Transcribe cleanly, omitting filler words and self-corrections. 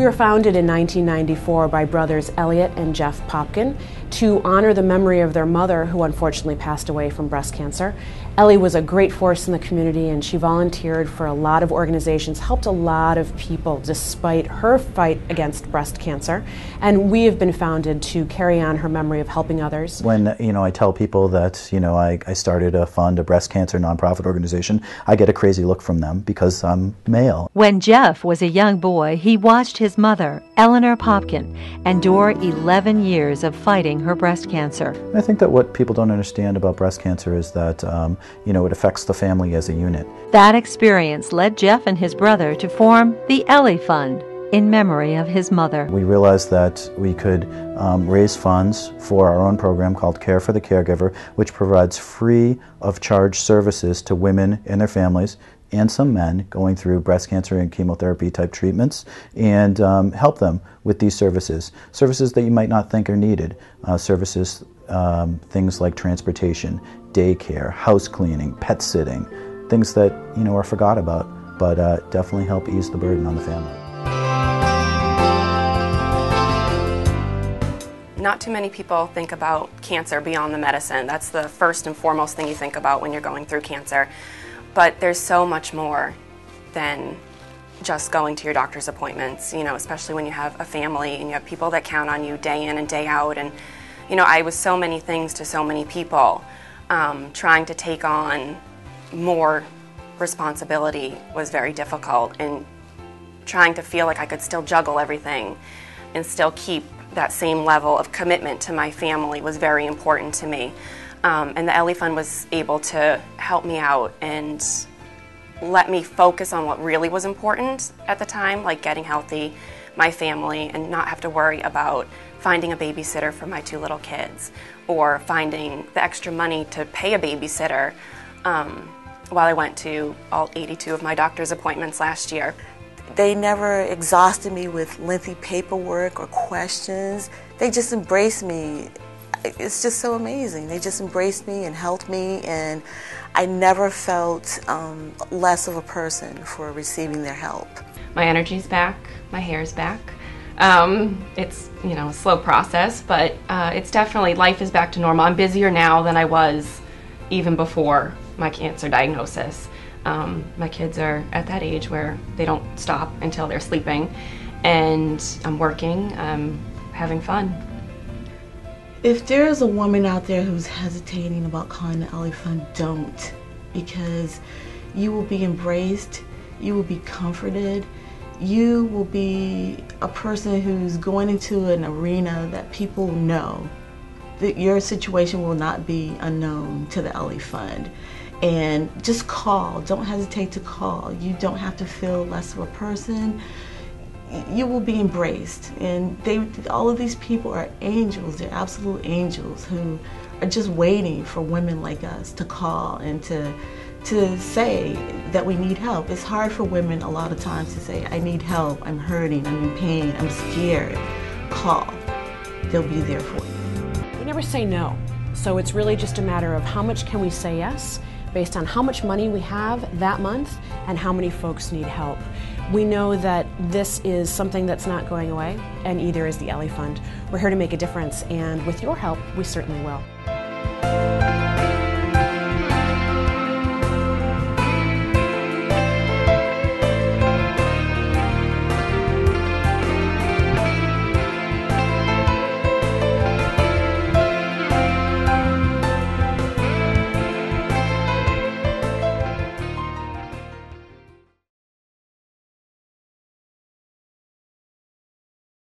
We were founded in 1994 by brothers Elliot and Jeff Popkin to honor the memory of their mother, who unfortunately passed away from breast cancer. Ellie was a great force in the community, and she volunteered for a lot of organizations, helped a lot of people despite her fight against breast cancer. And we have been founded to carry on her memory of helping others. When I tell people that I started a fund, a breast cancer nonprofit organization, I get a crazy look from them because I'm male. When Jeff was a young boy, he watched his mother, Eleanor Popkin, endure 11 years of fighting her breast cancer. I think that what people don't understand about breast cancer is that it affects the family as a unit. That experience led Jeff and his brother to form the Ellie Fund in memory of his mother. We realized that we could raise funds for our own program called Care for the Caregiver, which provides free of charge services to women and their families and some men going through breast cancer and chemotherapy type treatments, and help them with these services. Services that you might not think are needed. Services, things like transportation, daycare, house cleaning, pet sitting, things that are forgot about, but definitely help ease the burden on the family. Not too many people think about cancer beyond the medicine. That's the first and foremost thing you think about when you're going through cancer. But there's so much more than just going to your doctor's appointments, especially when you have a family and you have people that count on you day in and day out. And, I was so many things to so many people. Trying to take on more responsibility was very difficult, and trying to feel like I could still juggle everything and still keep that same level of commitment to my family was very important to me. And the Ellie Fund was able to help me out and let me focus on what really was important at the time, like getting healthy, my family, and not have to worry about finding a babysitter for my 2 little kids or finding the extra money to pay a babysitter while I went to all 82 of my doctor's appointments last year. They never exhausted me with lengthy paperwork or questions. They just embraced me. It's just so amazing. They just embraced me and helped me, and I never felt less of a person for receiving their help. My energy's back, my hair's back. It's a slow process, but it's definitely, life is back to normal. I'm busier now than I was even before my cancer diagnosis. My kids are at that age where they don't stop until they're sleeping, and I'm working, I'm having fun. If there's a woman out there who's hesitating about calling the Ellie Fund, don't, because you will be embraced, you will be comforted, you will be a person who's going into an arena that people know. That your situation will not be unknown to the Ellie Fund. And just call, don't hesitate to call. You don't have to feel less of a person. You will be embraced, and all of these people are angels. They're absolute angels who are just waiting for women like us to call and to say that we need help. It's hard for women a lot of times to say, I need help, I'm hurting, I'm in pain, I'm scared. Call. They'll be there for you. We never say no, so it's really just a matter of how much can we say yes based on how much money we have that month and how many folks need help. We know that this is something that's not going away, and either is the Ellie Fund. We're here to make a difference, and with your help, we certainly will.